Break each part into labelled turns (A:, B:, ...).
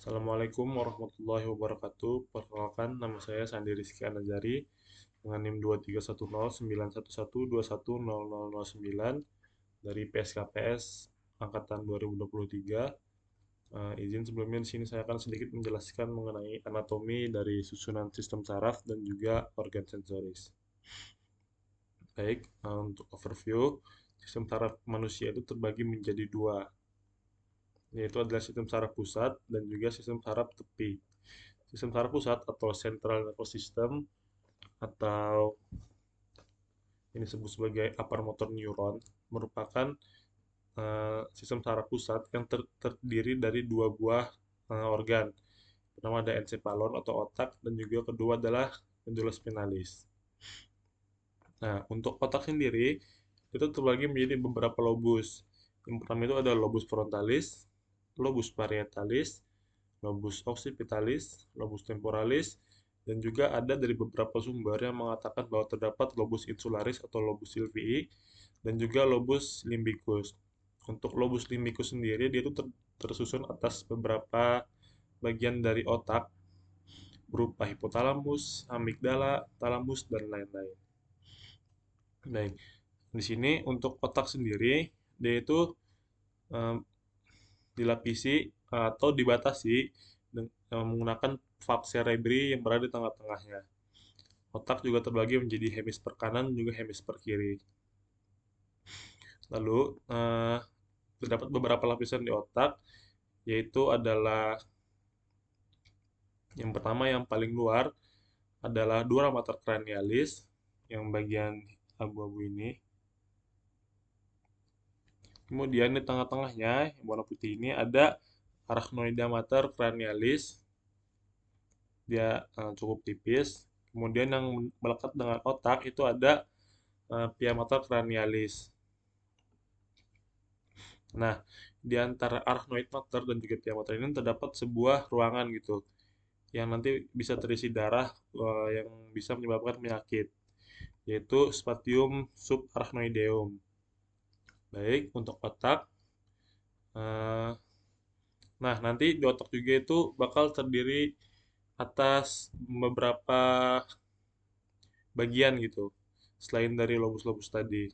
A: Assalamualaikum warahmatullahi wabarakatuh. Perkenalkan, nama saya Sandi Rizky Anazari dengan NIM 23109112100009 dari PSKPS angkatan 2023. Izin sebelumnya di sini saya akan sedikit menjelaskan mengenai anatomi dari susunan sistem saraf dan juga organ sensoris. Baik, untuk overview, sistem saraf manusia itu terbagi menjadi dua, yaitu adalah sistem saraf pusat dan juga sistem saraf tepi. Sistem saraf pusat atau central nervous system atau ini disebut sebagai upper motor neuron merupakan sistem saraf pusat yang terdiri dari dua buah organ. Pertama ada encephalon atau otak dan juga kedua adalah medulla spinalis. Nah, untuk otak sendiri itu terbagi menjadi beberapa lobus. Yang pertama itu ada lobus frontalis, lobus parietalis, lobus occipitalis, lobus temporalis, dan juga ada dari beberapa sumber yang mengatakan bahwa terdapat lobus insularis atau lobus sylvii dan juga lobus limbicus. Untuk lobus limbicus sendiri dia itu tersusun atas beberapa bagian dari otak berupa hipotalamus, amigdala, talamus, dan lain-lain. Baik, di sini untuk otak sendiri dia itu eh, dilapisi atau dibatasi menggunakan valve cerebri yang berada di tengah-tengahnya. Otak juga terbagi menjadi hemisfer kanan dan juga hemisfer kiri. Lalu, terdapat beberapa lapisan di otak, yaitu adalah yang pertama yang paling luar adalah dura mater cranialis, yang bagian abu-abu ini. Kemudian di tengah-tengahnya, yang warna putih ini ada arachnoida mater cranialis, dia cukup tipis. Kemudian yang melekat dengan otak itu ada pia mater cranialis. Nah, di antara arachnoid mater dan juga pia mater ini terdapat sebuah ruangan gitu, yang nanti bisa terisi darah yang bisa menyebabkan penyakit, yaitu spatium subarachnoideum. Baik, untuk otak. eh, Nah, nanti di otak juga itu bakal terdiri atas beberapa bagian gitu, selain dari lobus-lobus tadi.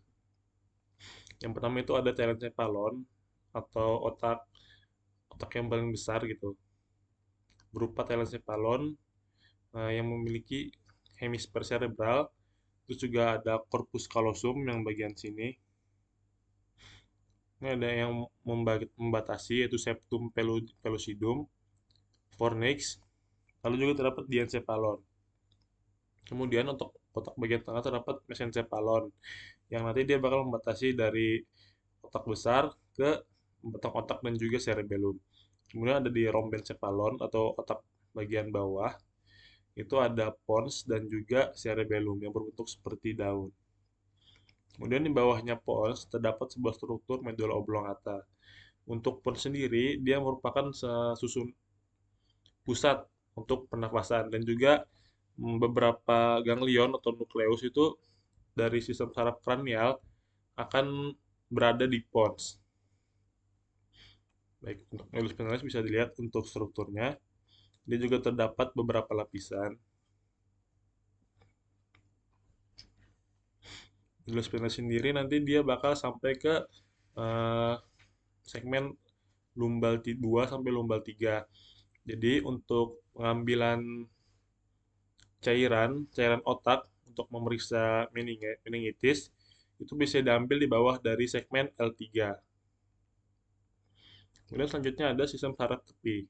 A: Yang pertama itu ada telencephalon atau otak otak yang paling besar gitu, berupa telencephalon yang memiliki hemisfer cerebral. Terus juga ada corpus callosum yang bagian sini. Ini ada yang membatasi yaitu septum pellucidum, fornix, lalu juga terdapat diencephalon. Kemudian untuk otak bagian tengah terdapat mesencephalon yang nanti dia bakal membatasi dari otak besar ke otak-otak dan juga cerebellum. Kemudian ada di rhombencephalon atau otak bagian bawah, itu ada pons dan juga cerebellum yang berbentuk seperti daun. Kemudian di bawahnya pons terdapat sebuah struktur medulla oblongata. Untuk pons sendiri, dia merupakan susun pusat untuk pernafasan dan juga beberapa ganglion atau nukleus itu dari sistem saraf kranial akan berada di pons. Baik, untuk nucleus spinalis bisa dilihat untuk strukturnya. Dia juga terdapat beberapa lapisan. Nucleus spinalis sendiri nanti dia bakal sampai ke eh, segmen lumbal 2 sampai lumbal 3. Jadi untuk pengambilan cairan otak untuk memeriksa meningitis itu bisa diambil di bawah dari segmen L3. Kemudian selanjutnya ada sistem saraf tepi.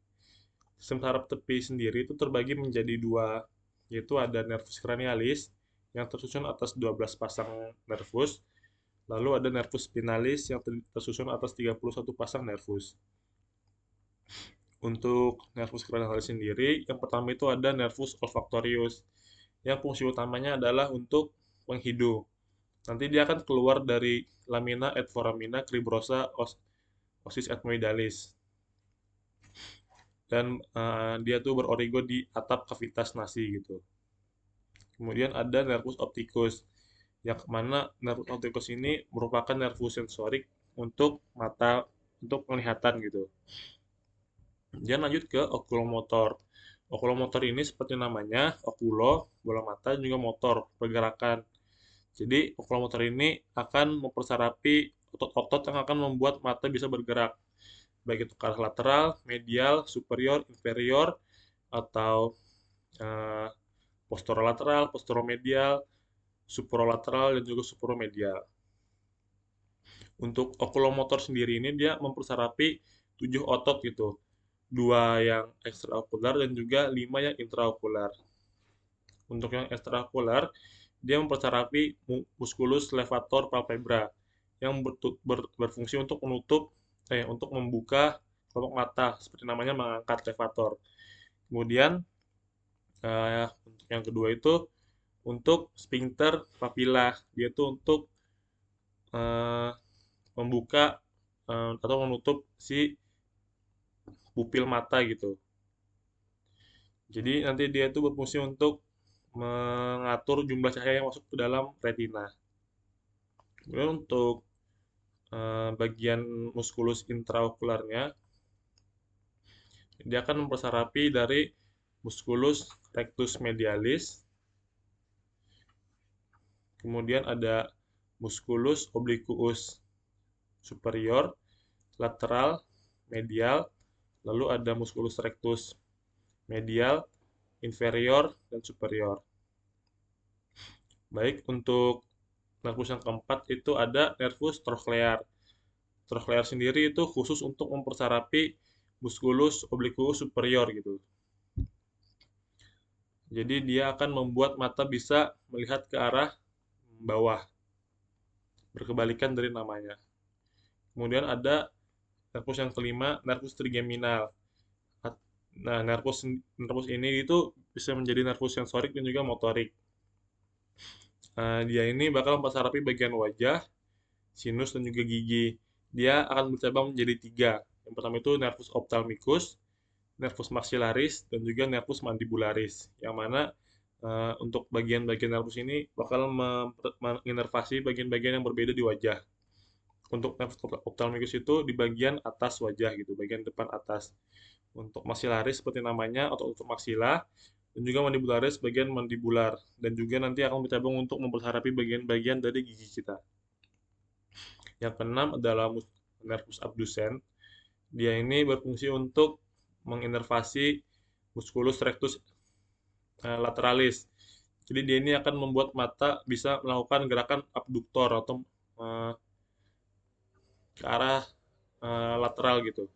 A: Sistem saraf tepi sendiri itu terbagi menjadi dua, yaitu ada nervus cranialis yang tersusun atas 12 pasang nervus, lalu ada nervus spinalis yang tersusun atas 31 pasang nervus. Untuk nervus cranialis sendiri, yang pertama itu ada nervus olfactorius, yang fungsi utamanya adalah untuk menghidung. Nanti dia akan keluar dari lamina et foramina cribrosa osis ethmoidalis. Dan dia tuh berorigo di atap kavitas nasi gitu. Kemudian ada nervus opticus, yang mana nervus opticus ini merupakan nervus sensorik untuk mata, untuk penglihatan gitu. Dia lanjut ke okulomotor. Okulomotor ini seperti namanya, okulo, bola mata, dan juga motor, pergerakan. Jadi, okulomotor ini akan mempersarapi otot-otot yang akan membuat mata bisa bergerak, baik itu ke arah lateral, medial, superior, inferior, atau eh, posterolateral, posteromedial, supralateral, dan juga supromedial. Untuk okulomotor sendiri ini dia mempersarapi 7 otot gitu. Dua yang ekstraokular dan juga 5 yang intraokular. Untuk yang ekstraokular, dia mempersarapi musculus levator palpebra yang berfungsi untuk untuk membuka kelopak mata, seperti namanya mengangkat levator. Kemudian untuk yang kedua itu untuk sphincter papilla, dia itu untuk eh, membuka atau menutup si pupil mata gitu. Jadi nanti dia itu berfungsi untuk mengatur jumlah cahaya yang masuk ke dalam retina. Kemudian untuk bagian muskulus intraokularnya, dia akan mempersarapi dari muskulus rectus medialis, kemudian ada musculus obliquus superior, lateral, medial, lalu ada musculus rectus medial, inferior, dan superior. Baik, untuk nervus yang keempat itu ada nervus trochlear. Trochlear sendiri itu khusus untuk mempersarapi musculus obliquus superior gitu. Jadi dia akan membuat mata bisa melihat ke arah bawah, berkebalikan dari namanya. Kemudian ada nervus yang kelima, nervus trigeminal. Nah, nervus nervus ini itu bisa menjadi nervus sensorik dan juga motorik. Dia ini bakal mempersarapi bagian wajah, sinus, dan juga gigi. Dia akan bercabang menjadi tiga. Yang pertama itu nervus ophthalmicus, nervus maxillaris, dan juga nervus mandibularis. Yang mana untuk bagian-bagian nervus ini bakal menginervasi bagian-bagian yang berbeda di wajah. Untuk nervus ophthalmicus itu di bagian atas wajah gitu, bagian depan atas. Untuk maxillaris seperti namanya, atau untuk maksila, dan juga mandibularis bagian mandibular, dan juga nanti akan bercabang untuk mempersarapi bagian-bagian dari gigi kita. Yang keenam adalah nervus abducens. Dia ini berfungsi untuk menginervasi musculus rectus lateralis. Jadi dia ini akan membuat mata bisa melakukan gerakan abduktor atau eh, ke arah lateral gitu,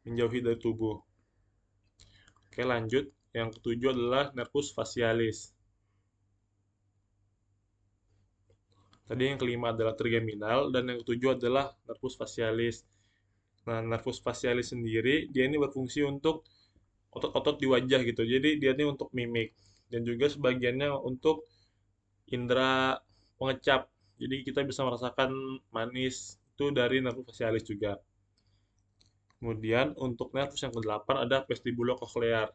A: menjauhi dari tubuh. Oke, lanjut. Yang ketujuh adalah nervus facialis. Tadi yang kelima adalah trigeminal dan yang ketujuh adalah nervus facialis. Nah, nervus facialis sendiri dia ini berfungsi untuk otot-otot di wajah gitu. Jadi dia ini untuk mimik dan juga sebagiannya untuk indera pengecap. Jadi kita bisa merasakan manis itu dari nervus facialis juga. Kemudian untuk nervus yang ke-8 ada vestibulocochlear.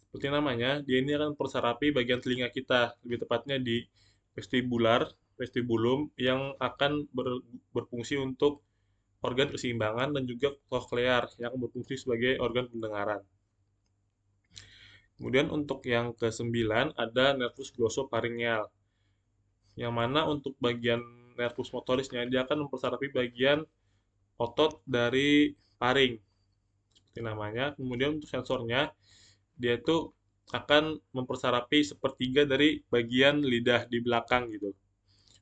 A: Seperti namanya, dia ini akan mempersarapi bagian telinga kita, lebih tepatnya di vestibulum yang akan berfungsi untuk organ keseimbangan dan juga cochlear yang berfungsi sebagai organ pendengaran. Kemudian untuk yang ke-9 ada nervus glosopharyngeal, yang mana untuk bagian nervus motorisnya dia akan mempersarapi bagian otot dari paring, seperti namanya. Kemudian untuk sensornya, dia itu akan mempersarapi sepertiga dari bagian lidah di belakang gitu.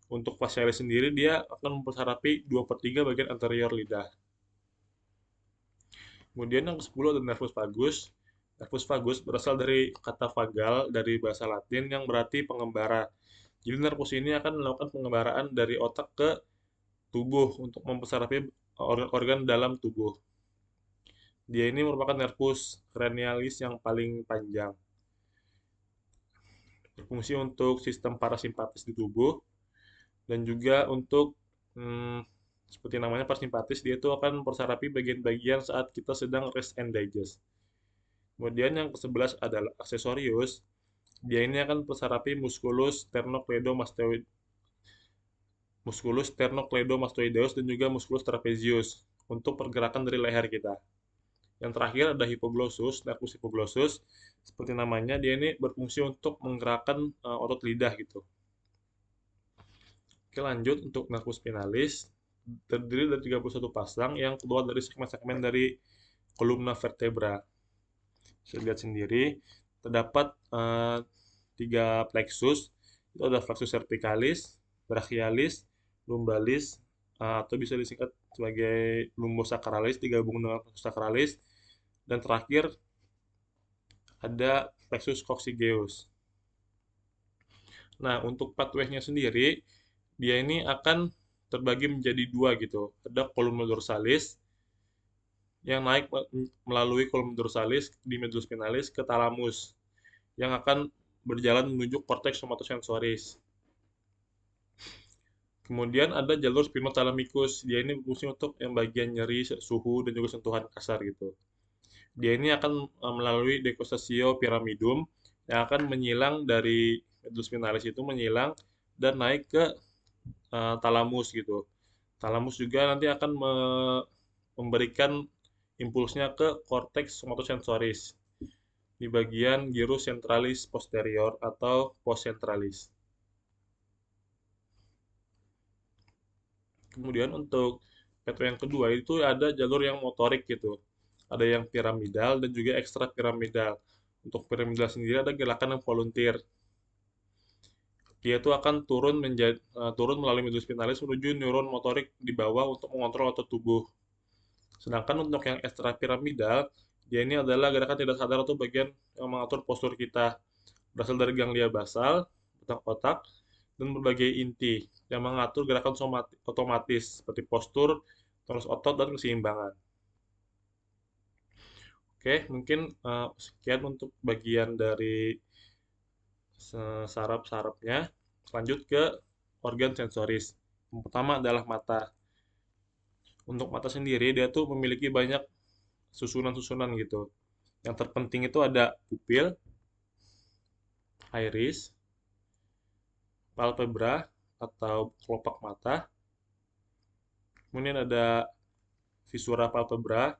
A: Untuk facialis sendiri, dia akan mempersarapi 2/3 bagian anterior lidah. Kemudian yang ke-10 ada nervus vagus. Nervus vagus berasal dari kata vagal dari bahasa Latin yang berarti pengembara. Jadi nervus ini akan melakukan pengembaraan dari otak ke tubuh untuk mempersarapi organ-organ dalam tubuh. Dia ini merupakan nervus cranialis yang paling panjang. Berfungsi untuk sistem parasimpatis di tubuh dan juga untuk hmm, seperti namanya parasimpatis, dia itu akan mempersarapi bagian-bagian saat kita sedang rest and digest. Kemudian yang ke-11 adalah aksesorius. Dia ini akan mempersarapi musculus sternocleidomastoideus dan juga musculus trapezius untuk pergerakan dari leher kita. Yang terakhir ada hipoglossus, nervus hipoglossus. Seperti namanya, dia ini berfungsi untuk menggerakkan otot lidah gitu. Oke, lanjut untuk nervus spinalis, terdiri dari 31 pasang yang keluar dari segmen-segmen dari kolumna vertebra. Bisa lihat sendiri, terdapat tiga plexus, itu ada plexus cervicalis, brachialis, lumbalis, atau bisa disingkat sebagai lumbosacralis digabung dengan plexus sacralis, dan terakhir ada plexus coccygeus. Nah, untuk pathway-nya sendiri, dia ini akan terbagi menjadi dua gitu. Ada kolumna dorsalis yang naik melalui kolumna dorsalis di medulla spinalis ke thalamus yang akan berjalan menuju korteks somatosensoris. Kemudian ada jalur spinothalamikus. Dia ini berfungsi untuk yang bagian nyeri, suhu, dan juga sentuhan kasar gitu. Dia ini akan melalui decostatio pyramidum yang akan menyilang dari medulla spinalis itu menyilang dan naik ke thalamus gitu. Thalamus juga nanti akan memberikan impulsnya ke korteks somatosensoris di bagian gyrus centralis posterior atau postcentralis. Kemudian untuk pathway yang kedua itu ada jalur yang motorik gitu. Ada yang piramidal dan juga ekstra piramidal. Untuk piramidal sendiri ada gerakan yang volunteer. Dia itu akan turun melalui medulla spinalis menuju neuron motorik di bawah untuk mengontrol otot tubuh. Sedangkan untuk yang ekstra piramidal, dia ini adalah gerakan tidak sadar atau bagian yang mengatur postur kita. Berasal dari ganglia basal, otak-otak, dan berbagai inti yang mengatur gerakan otomatis seperti postur, tonus otot, dan keseimbangan. Oke, mungkin sekian untuk bagian dari saraf-sarafnya. Lanjut ke organ sensoris. Yang pertama adalah mata. Untuk mata sendiri, dia tuh memiliki banyak susunan-susunan gitu. Yang terpenting itu ada pupil, iris, palpebra atau kelopak mata. Kemudian ada visura palpebra,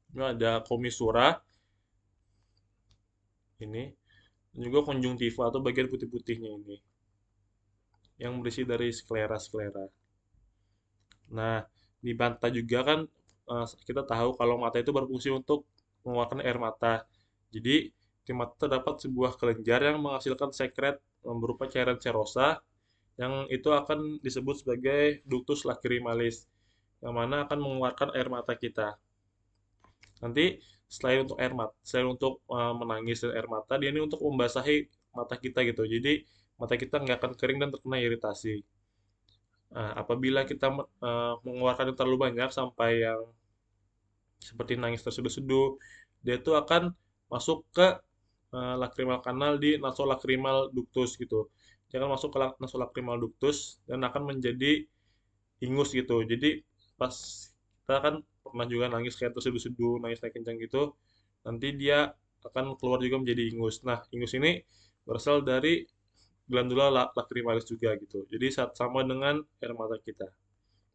A: kemudian ada commissura ini, dan juga konjungtiva atau bagian putih-putihnya ini yang berisi dari sklera-sklera. Nah, di mata juga kan kita tahu kalau mata itu berfungsi untuk mengeluarkan air mata. Jadi, di mata terdapat sebuah kelenjar yang menghasilkan sekret berupa cairan serosa yang itu akan disebut sebagai ductus lacrimalis, yang mana akan mengeluarkan air mata kita. Nanti selain untuk menangis dan air mata, dia ini untuk membasahi mata kita gitu. Jadi mata kita nggak akan kering dan terkena iritasi. Nah, apabila kita mengeluarkan terlalu banyak sampai yang seperti nangis terseduh-seduh, dia itu akan masuk ke lacrimal kanal di nasolacrimal ductus gitu. Dia akan masuk ke nasolacrimal ductus dan akan menjadi ingus gitu. Jadi pas kita kan pernah juga nangis kayak terseduh-seduh, nangis naik kencang gitu, nanti dia akan keluar juga menjadi ingus. Nah, ingus ini berasal dari glandula lacrimalis juga gitu. Jadi saat sama dengan air mata kita.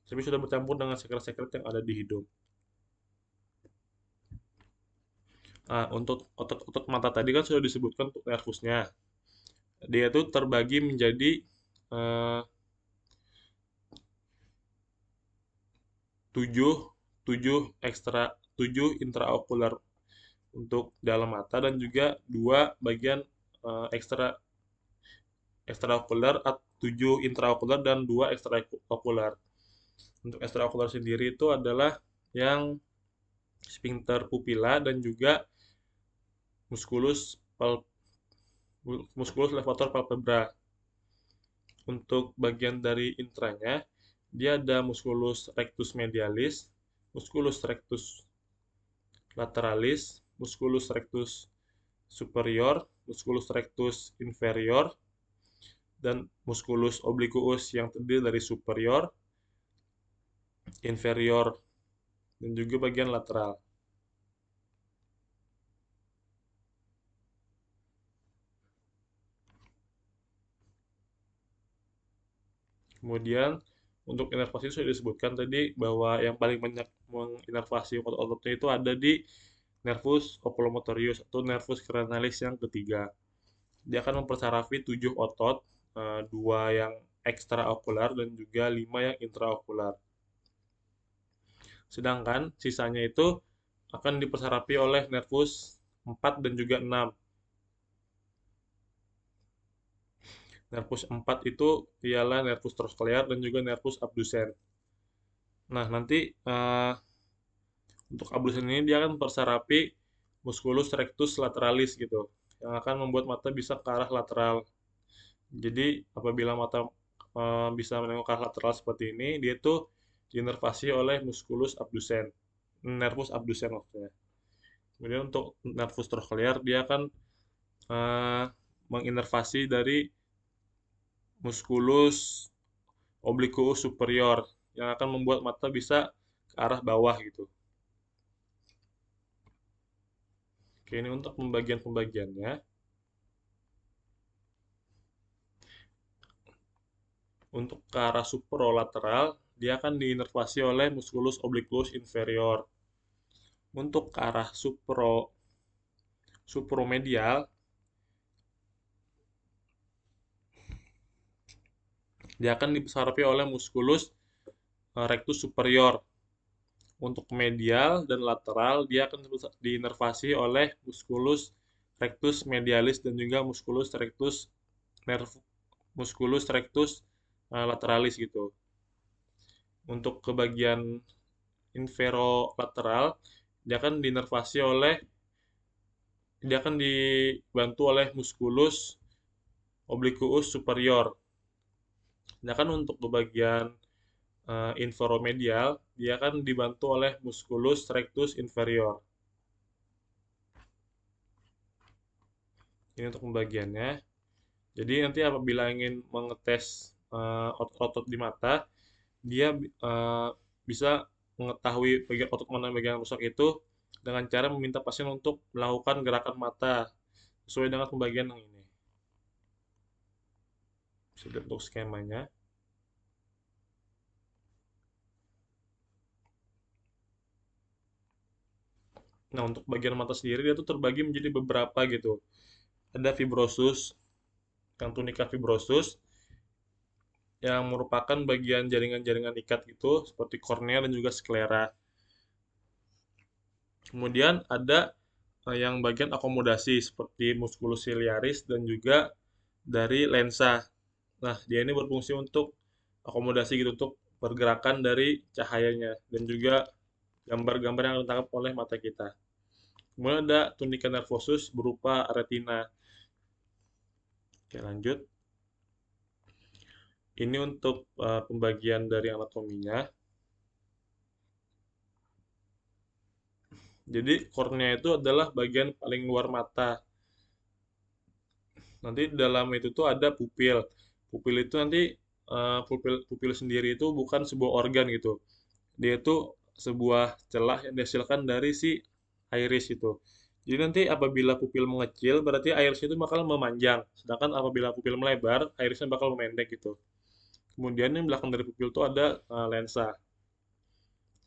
A: Tapi sudah bercampur dengan sekret-sekret yang ada di hidung. Nah, untuk otot-otot mata tadi kan sudah disebutkan untuk nervusnya. Dia itu terbagi menjadi eh, 7 7 intraokular untuk dalam mata dan juga dua bagian ekstra ekstraokular, 7 intraokular dan 2 ekstraokular. Untuk ekstraokular sendiri itu adalah yang sphincter pupila dan juga musculus musculus levator palpebra. Untuk bagian dari intranya, dia ada musculus rectus medialis, musculus rectus lateralis, musculus rectus superior, musculus rectus inferior, dan musculus obliquus yang terdiri dari superior, inferior, dan juga bagian lateral. Kemudian untuk inervasi sudah disebutkan tadi bahwa yang paling banyak menginervasi otot-ototnya itu ada di nervus oculomotorius atau nervus cranialis yang ketiga. Dia akan mempersarafi 7 otot, 2 yang ekstraokular dan juga 5 yang intraokular. Sedangkan sisanya itu akan dipersarafi oleh nervus 4 dan juga 6. Nervus 4 itu ialah nervus trochlear dan juga nervus abducens. Nah, nanti untuk abdusen ini dia akan mempersarafi musculus rectus lateralis gitu, yang akan membuat mata bisa ke arah lateral. Jadi apabila mata bisa menengok ke arah lateral seperti ini, dia tuh diinervasi oleh musculus abducens, nervus abducens maksudnya. Kemudian untuk nervus trochlear dia akan eh, menginervasi dari musculus obliquus superior yang akan membuat mata bisa ke arah bawah gitu. Oke, ini untuk pembagian-pembagiannya. Untuk ke arah supralateral, dia akan diinervasi oleh musculus obliquus inferior. Untuk ke arah supromedial, dia akan dipersarapi oleh musculus rectus superior. Untuk medial dan lateral, dia akan diinervasi oleh musculus rectus medialis dan juga musculus rectus lateralis gitu. Untuk ke bagian inferolateral, dia akan dibantu oleh musculus obliquus superior. Sedangkan untuk ke bagian inferomedial, dia akan dibantu oleh musculus rectus inferior. Ini untuk pembagiannya. Jadi nanti apabila ingin mengetes otot-otot di mata, dia bisa mengetahui bagian otot mana bagian rusak itu dengan cara meminta pasien untuk melakukan gerakan mata sesuai dengan pembagian yang ini. Bisa dilihat untuk skemanya. Nah, untuk bagian mata sendiri dia tuh terbagi menjadi beberapa gitu. Ada fibrosus, yang tunika fibrosus, yang merupakan bagian jaringan-jaringan ikat gitu, seperti kornea dan juga sklera. Kemudian ada yang bagian akomodasi, seperti musculus ciliaris dan juga dari lensa. Nah, dia ini berfungsi untuk akomodasi gitu, untuk pergerakan dari cahayanya, dan juga gambar-gambar yang ditangkap oleh mata kita. Kemudian ada tunica nervosus berupa retina. Oke, lanjut. Ini untuk pembagian dari anatominya. Jadi kornea itu adalah bagian paling luar mata. Nanti dalam itu tuh ada pupil. Pupil itu nanti pupil pupil sendiri itu bukan sebuah organ gitu. Dia itu sebuah celah yang dihasilkan dari si iris itu. Jadi nanti apabila pupil mengecil berarti iris itu bakal memanjang. Sedangkan apabila pupil melebar, irisnya bakal memendek gitu. Kemudian yang belakang dari pupil itu ada lensa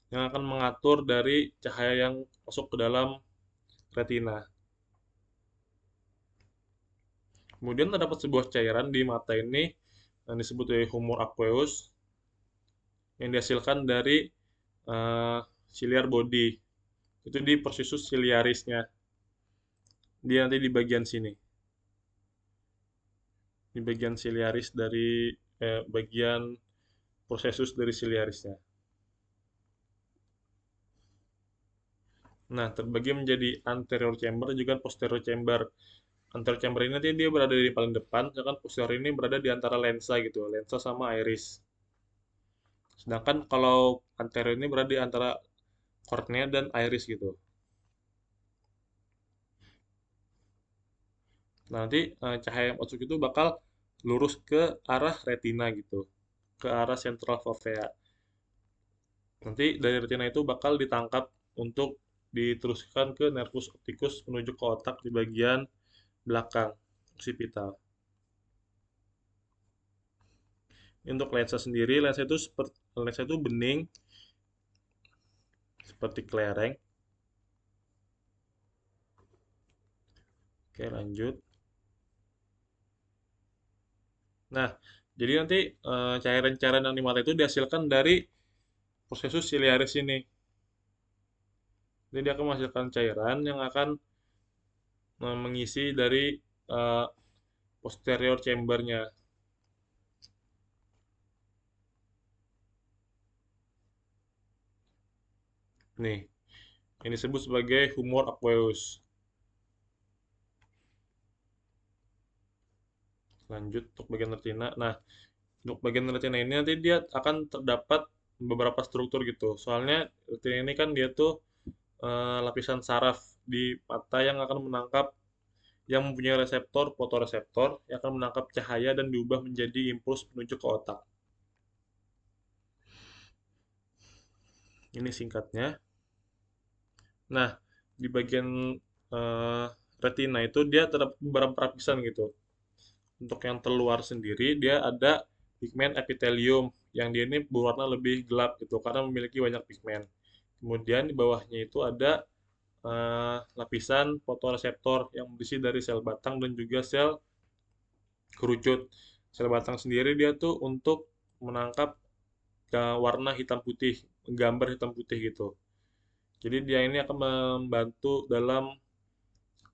A: yang akan mengatur dari cahaya yang masuk ke dalam retina. Kemudian terdapat sebuah cairan di mata ini yang disebut sebagai humor aqueous yang dihasilkan dari uh, ciliar body. Itu di proses ciliarisnya. Dia nanti di bagian sini. Di bagian ciliaris dari bagian prosesus dari ciliarisnya. Nah, terbagi menjadi anterior chamber dan juga posterior chamber. Anterior chamber ini nanti dia berada di paling depan, sedangkan posterior ini berada di antara lensa gitu, lensa sama iris. Sedangkan kalau anterior ini berada di antara kornea dan iris gitu. Nah, nanti cahaya yang masuk itu bakal lurus ke arah retina gitu, ke arah central fovea. Nanti dari retina itu bakal ditangkap untuk diteruskan ke nervus opticus menuju ke otak di bagian belakang occipital. Untuk lensa sendiri, lensa itu bening seperti kelereng. Oke, lanjut. Nah, jadi nanti cairan-cairan yang di mata itu dihasilkan dari prosesus ciliaris ini. Jadi dia akan menghasilkan cairan yang akan mengisi dari eh, posterior chambernya. Nih, ini disebut sebagai humor aqueous. Lanjut untuk bagian retina. Nah, untuk bagian retina ini nanti dia akan terdapat beberapa struktur gitu. Soalnya retina ini kan dia tuh lapisan saraf di mata yang akan menangkap yang mempunyai reseptor fotoreseptor yang akan menangkap cahaya dan diubah menjadi impuls menuju ke otak. Ini singkatnya. Nah, di bagian eh, retina itu dia terdapat beberapa lapisan gitu. Untuk yang terluar sendiri dia ada pigmen epitelium yang dia ini berwarna lebih gelap gitu karena memiliki banyak pigmen. Kemudian di bawahnya itu ada lapisan fotoreseptor yang berisi dari sel batang dan juga sel kerucut. Sel batang sendiri dia tuh untuk menangkap warna hitam putih, gambar hitam putih gitu. Jadi dia ini akan membantu dalam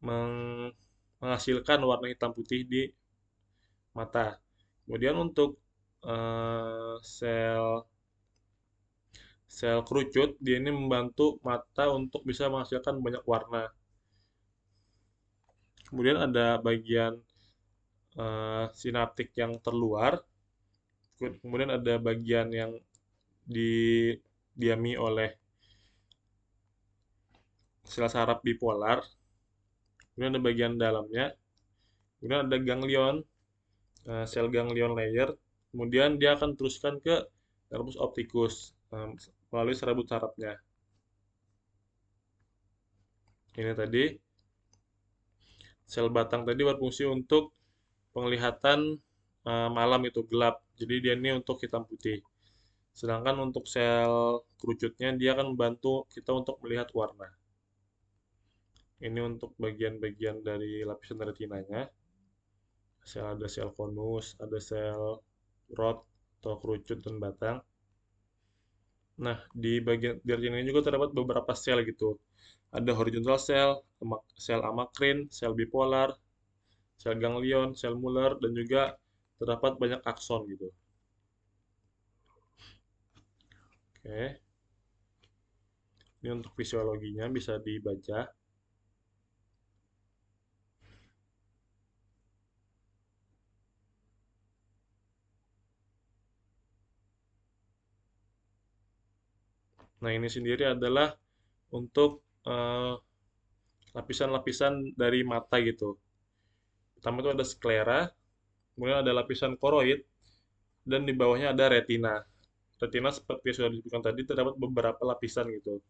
A: menghasilkan warna hitam putih di mata. Kemudian untuk sel sel kerucut, dia ini membantu mata untuk bisa menghasilkan banyak warna. Kemudian ada bagian sinaptik yang terluar, kemudian ada bagian yang didiami oleh sel saraf bipolar, kemudian ada bagian dalamnya, kemudian ada ganglion, sel ganglion layer, kemudian dia akan teruskan ke nervus opticus melalui serabut sarafnya. Ini tadi sel batang tadi berfungsi untuk penglihatan malam itu gelap. Jadi dia ini untuk hitam putih. Sedangkan untuk sel kerucutnya dia akan membantu kita untuk melihat warna. Ini untuk bagian-bagian dari lapisan retinanya. Ada sel konus, ada sel rod atau kerucut dan batang. Nah, di bagian di retina ini juga terdapat beberapa sel gitu. Ada horizontal sel, sel amakrin, sel bipolar, sel ganglion, sel Muller, dan juga terdapat banyak akson gitu. Oke, ini untuk fisiologinya bisa dibaca. Nah, ini sendiri adalah untuk lapisan-lapisan dari mata gitu. Pertama itu ada sklera, kemudian ada lapisan koroid, dan di bawahnya ada retina. Retina seperti yang sudah disebutkan tadi terdapat beberapa lapisan gitu.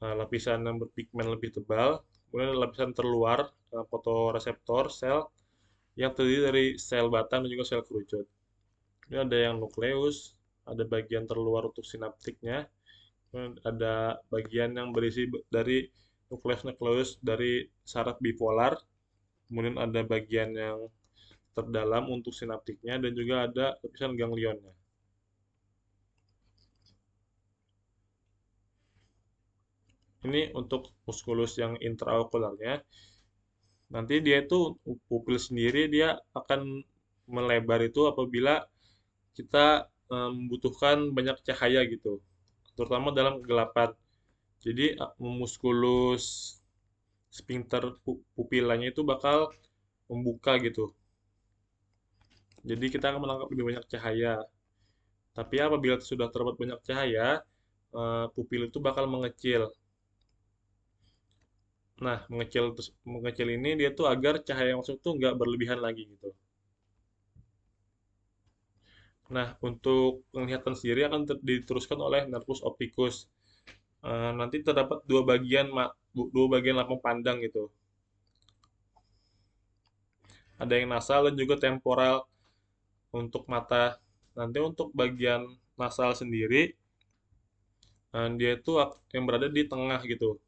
A: Lapisan yang berpigmen lebih tebal, kemudian ada lapisan terluar, fotoreseptor sel yang terdiri dari sel batang dan juga sel kerucut. Ini ada yang nukleus, ada bagian terluar untuk sinaptiknya, kemudian ada bagian yang berisi dari nukleus-nukleus dari saraf bipolar, kemudian ada bagian yang terdalam untuk sinaptiknya dan juga ada lapisan ganglionnya. Ini untuk muskulus yang intraokularnya. Nanti dia itu pupil sendiri dia akan melebar itu apabila kita membutuhkan banyak cahaya gitu, terutama dalam kegelapan. Jadi muskulus sphincter pupilanya itu bakal membuka gitu. Jadi kita akan menangkap lebih banyak cahaya. Tapi apabila sudah terdapat banyak cahaya, pupil itu bakal mengecil. Nah, mengecil ini dia tuh agar cahaya yang masuk tuh nggak berlebihan lagi gitu. Nah, untuk penglihatan sendiri akan diteruskan oleh nervus opticus. Nanti terdapat dua bagian lapang pandang gitu. Ada yang nasal dan juga temporal untuk mata. Nanti untuk bagian nasal sendiri dia itu yang berada di tengah gitu.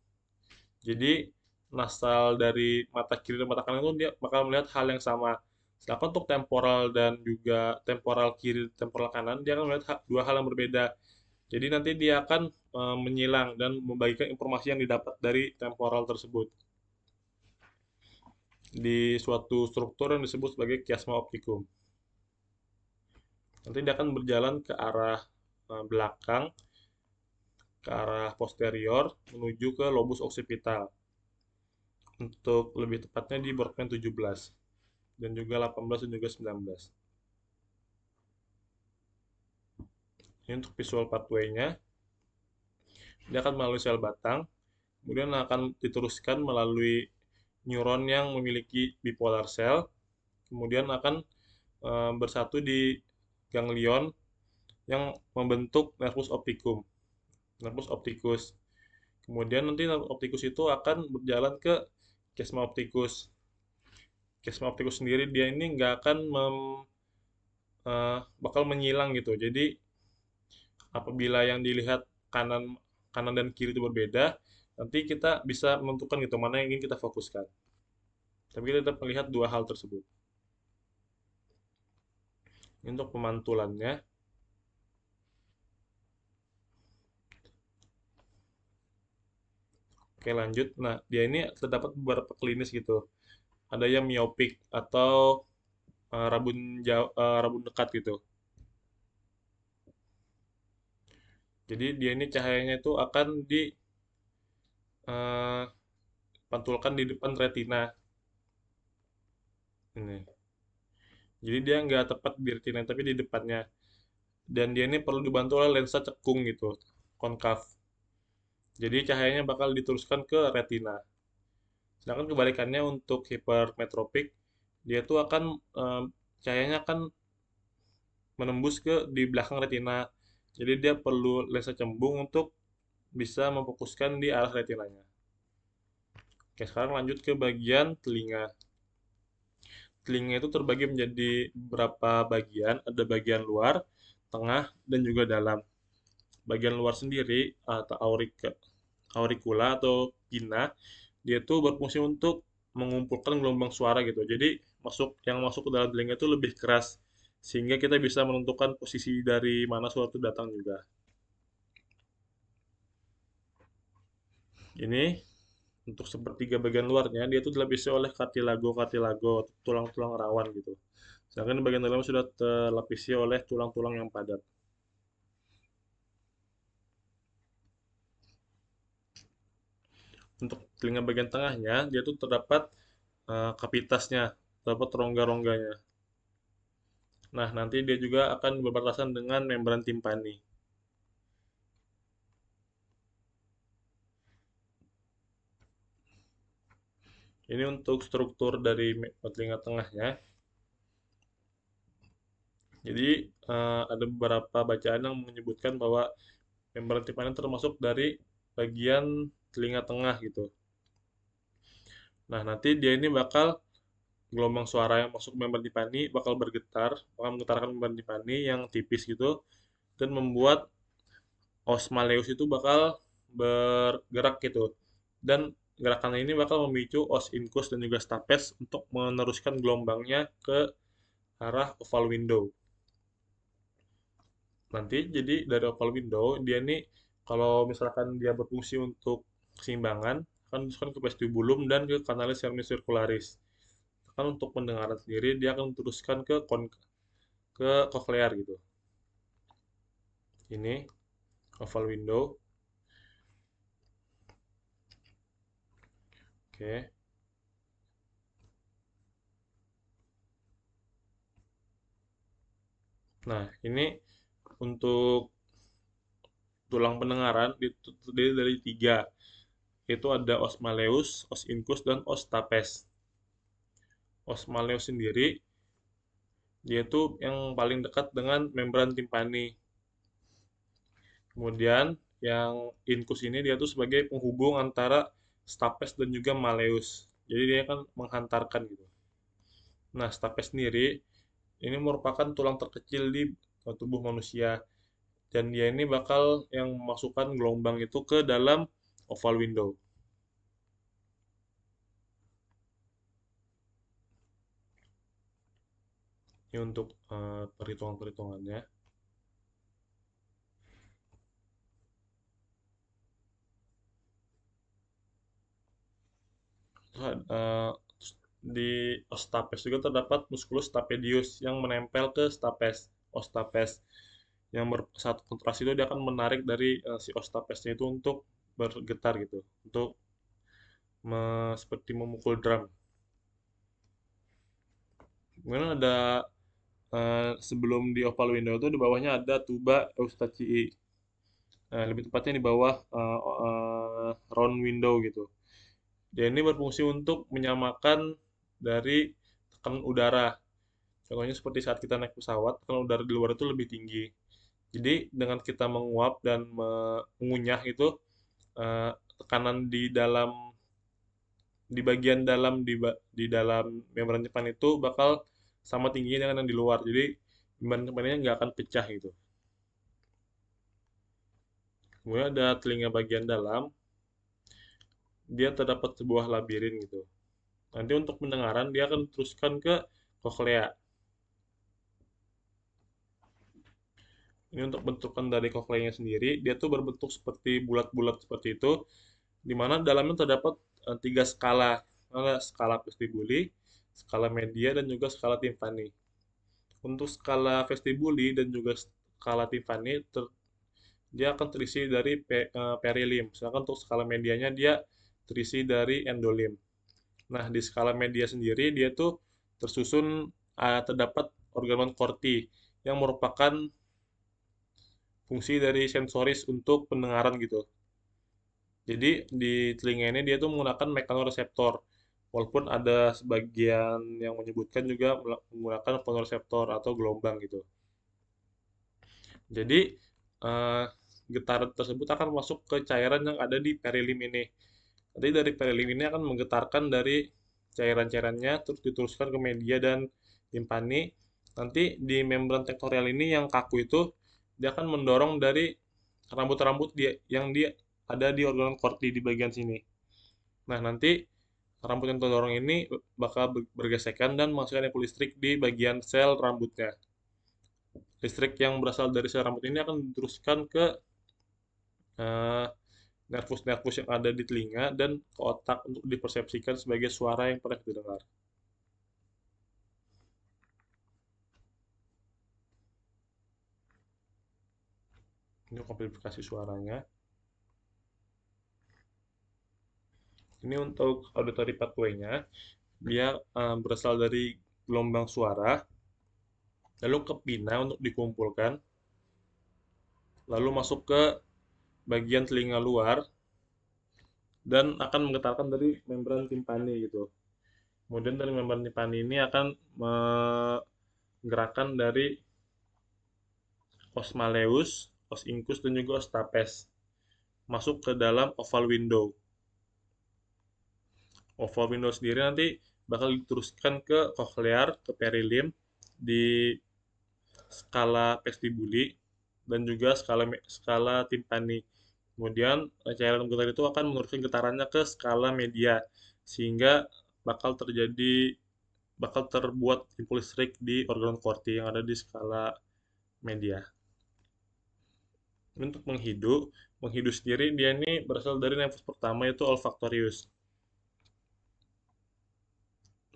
A: Jadi nasal dari mata kiri dan mata kanan itu dia bakal melihat hal yang sama. Sedangkan untuk temporal dan juga temporal kiri, temporal kanan, dia akan melihat dua hal yang berbeda. Jadi nanti dia akan menyilang dan membagikan informasi yang didapat dari temporal tersebut di suatu struktur yang disebut sebagai kiasma optikum. Nanti dia akan berjalan ke arah belakang, ke arah posterior, menuju ke lobus occipital. Untuk lebih tepatnya di Broadband 17 dan juga 18 dan juga 19. Ini untuk visual pathway-nya, dia akan melalui sel batang, kemudian akan diteruskan melalui neuron yang memiliki bipolar cell, kemudian akan bersatu di ganglion yang membentuk nervus opticum, nervus opticus. Kemudian nanti nervus opticus itu akan berjalan ke chiasma opticus. Chiasma opticus sendiri dia ini nggak akan bakal menyilang gitu. Jadi apabila yang dilihat kanan kanan dan kiri itu berbeda, nanti kita bisa menentukan gitu mana yang ingin kita fokuskan. Tapi kita tetap melihat dua hal tersebut. Ini untuk pemantulannya. Oke, lanjut. Nah, dia ini terdapat beberapa klinis gitu. Ada yang miopik atau rabun dekat gitu. Jadi dia ini cahayanya itu akan dipantulkan di depan retina. Ini. Jadi dia nggak tepat di retina tapi di depannya. Dan dia ini perlu dibantu oleh lensa cekung gitu, konkav. Jadi cahayanya bakal diteruskan ke retina. Sedangkan kebalikannya untuk hipermetropik, dia tuh akan cahayanya akan menembus ke di belakang retina. Jadi dia perlu lensa cembung untuk bisa memfokuskan di arah retinanya. Oke, sekarang lanjut ke bagian telinga. Telinga itu terbagi menjadi beberapa bagian, ada bagian luar, tengah, dan juga dalam. Bagian luar sendiri atau auricula atau pinna, dia tuh berfungsi untuk mengumpulkan gelombang suara gitu. Jadi yang masuk ke dalam telinga itu lebih keras sehingga kita bisa menentukan posisi dari mana suara itu datang juga. Ini untuk sepertiga bagian luarnya dia itu dilapisi oleh kartilago tulang-tulang rawan gitu. Sedangkan bagian dalam sudah terlapisi oleh tulang-tulang yang padat. Untuk telinga bagian tengahnya dia tuh terdapat kavitasnya, terdapat rongga-rongganya. Nah, nanti dia juga akan berbatasan dengan membran timpani. Ini untuk struktur dari telinga tengahnya. Jadi, ada beberapa bacaan yang menyebutkan bahwa membran timpani termasuk dari bagian telinga tengah gitu. Nah, nanti dia ini bakal gelombang suara yang masuk ke membran timpani bakal bergetar, bakal menggetarkan membran timpani yang tipis gitu dan membuat os Maleus itu bakal bergerak gitu. Dan gerakan ini bakal memicu os incus dan juga stapes untuk meneruskan gelombangnya ke arah oval window. Nanti jadi dari oval window dia nih kalau misalkan dia berfungsi untuk keseimbangan akan diteruskan ke vestibulum dan ke kanalis semicircularis. Kan untuk pendengaran sendiri dia akan teruskan ke cochlear gitu. Ini oval window. Oke. Nah, ini untuk tulang pendengaran itu terdiri dari tiga, yaitu ada os malleus, os incus, dan os stapes. Os malleus sendiri, dia itu yang paling dekat dengan membran timpani. Kemudian yang incus ini dia tuh sebagai penghubung antara stapes dan juga malleus. Jadi dia kan menghantarkan gitu. Nah, stapes sendiri ini merupakan tulang terkecil di tubuh manusia. dan dia ini bakal yang memasukkan gelombang itu ke dalam oval window. Ini untuk perhitungan-perhitungannya. Terus, di ostapes juga terdapat musculus stapedius yang menempel ke stapes ostapes yang saat kontraksi itu dia akan menarik dari si ostapesnya itu untuk bergetar gitu, untuk seperti memukul drum. Kemudian ada sebelum di oval window itu di bawahnya ada tuba Eustachii. Lebih tepatnya di bawah round window gitu. Dia ini berfungsi untuk menyamakan dari tekanan udara. Contohnya seperti saat kita naik pesawat, tekanan udara di luar itu lebih tinggi. Jadi dengan kita menguap dan mengunyah itu tekanan di bagian dalam di dalam membran Jepang itu bakal sama tingginya dengan yang di luar. Jadi membran Jepangnya nggak akan pecah gitu. Kemudian ada telinga bagian dalam, dia terdapat sebuah labirin gitu. Nanti untuk pendengaran dia akan teruskan ke koklea. Ini untuk bentukan dari kokleanya sendiri, dia tuh berbentuk seperti bulat-bulat seperti itu, di mana dalamnya terdapat tiga skala. Ada skala vestibuli, skala media, dan juga skala timpani. Untuk skala vestibuli dan juga skala timpani, dia akan terisi dari perilim. Sedangkan untuk skala medianya dia terisi dari endolim. Nah, di skala media sendiri dia tuh tersusun terdapat organ korti yang merupakan fungsi dari sensoris untuk pendengaran gitu. Jadi di telinga ini dia tuh menggunakan mekanoreseptor. Walaupun ada sebagian yang menyebutkan juga menggunakan fonoreseptor atau gelombang gitu. Jadi eh, getaran tersebut akan masuk ke cairan yang ada di perilim ini. Nanti dari perilim ini akan menggetarkan dari cairan-cairannya terus diteruskan ke media dan timpani. Nanti di membran tektorial ini yang kaku itu dia akan mendorong dari rambut-rambut yang ada di organ korti di bagian sini. Nah, nanti rambut yang terdorong ini bakal bergesekan dan menghasilkan impulsi listrik di bagian sel rambutnya. Listrik yang berasal dari sel rambut ini akan diteruskan ke eh, nervus-nervus yang ada di telinga dan ke otak untuk dipersepsikan sebagai suara yang pernah didengar. Ini amplifikasi suaranya. Ini untuk auditory pathway-nya. Dia berasal dari gelombang suara, lalu ke pina untuk dikumpulkan, lalu masuk ke bagian telinga luar, dan akan menggetarkan dari membran timpani gitu. Kemudian dari membran timpani ini akan menggerakkan dari os malleus, os incus, dan juga os stapes masuk ke dalam oval window. Oval window sendiri nanti bakal diteruskan ke cochlear, ke perilim, di skala vestibuli, dan juga skala timpani. Kemudian cairan getar itu akan meneruskan getarannya ke skala media sehingga bakal terjadi bakal terbuat impuls listrik di organ korti yang ada di skala media. Untuk menghidu sendiri dia ini berasal dari nervus pertama yaitu olfactorius.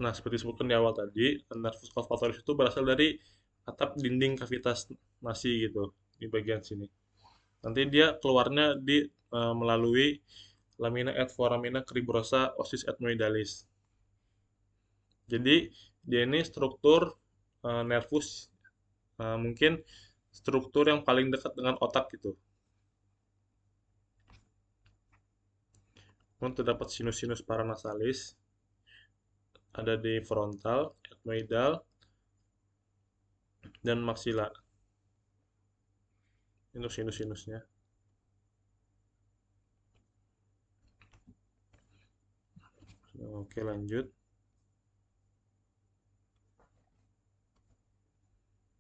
A: Nah, seperti disebutkan di awal tadi, nervus olfactorius itu berasal dari atap dinding kavitas nasi gitu di bagian sini. Nanti dia keluarnya melalui lamina et foramina cribrosa osis ethmoidalis. Jadi dia ini struktur nervus mungkin struktur yang paling dekat dengan otak gitu. Kemudian terdapat sinus-sinus paranasalis, ada di frontal, ethmoidal, dan maksila. Itu sinus-sinusnya. Oke, lanjut.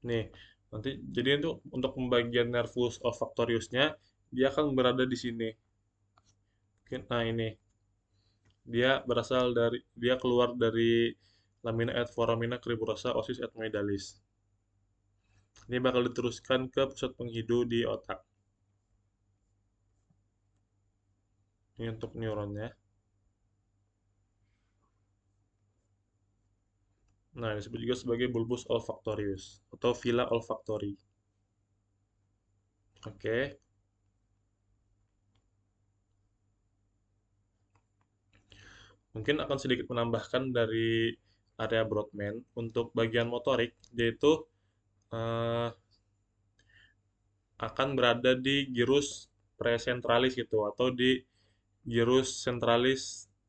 A: Nih, Nanti jadi itu untuk pembagian nervus olfaktoriusnya dia akan berada di sini. Nah ini dia keluar dari lamina et foramina cribulosa osis et medalis. Ini bakal diteruskan ke pusat penghidu di otak. Ini untuk neuronnya. Nah, disebut juga sebagai bulbus olfactorius atau villi olfactori. Oke, mungkin akan sedikit menambahkan dari area Brodmann untuk bagian motorik, yaitu eh, akan berada di gyrus presentralis gitu atau di gyrus centralis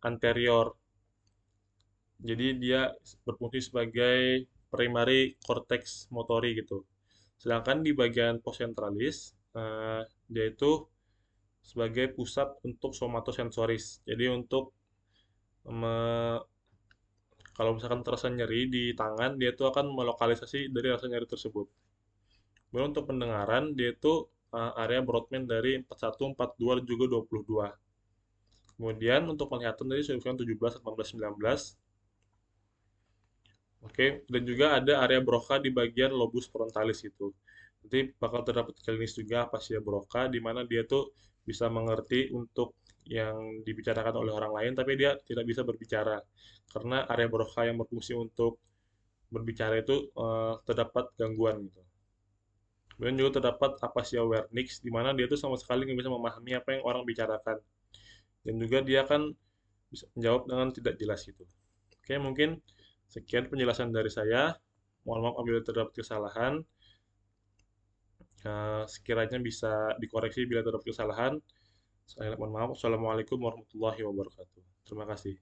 A: anterior. Jadi dia berfungsi sebagai primary cortex motori gitu. Sedangkan di bagian postcentralis dia itu sebagai pusat untuk somatosensoris. Jadi untuk me- kalau misalkan terasa nyeri di tangan, dia itu akan melokalisasi dari rasa nyeri tersebut. Kemudian untuk pendengaran, dia itu area Brodmann dari 41, 42, dan juga 22. Kemudian untuk penglihatan tadi saya sebutkan 17, 18, 19. Oke, dan juga ada area Broca di bagian lobus frontalis itu. Nanti bakal terdapat klinis juga apasia Broca, di mana dia tuh bisa mengerti untuk yang dibicarakan oleh orang lain, tapi dia tidak bisa berbicara. Karena area Broca yang berfungsi untuk berbicara itu terdapat gangguan gitu. Kemudian juga terdapat apasia Wernicke, di mana dia tuh sama sekali nggak bisa memahami apa yang orang bicarakan. Dan juga dia akan bisa menjawab dengan tidak jelas gitu. Oke, mungkin sekian penjelasan dari saya. Mohon maaf apabila terdapat kesalahan. Sekiranya bisa dikoreksi bila terdapat kesalahan. Saya mohon maaf. Assalamualaikum warahmatullahi wabarakatuh. Terima kasih.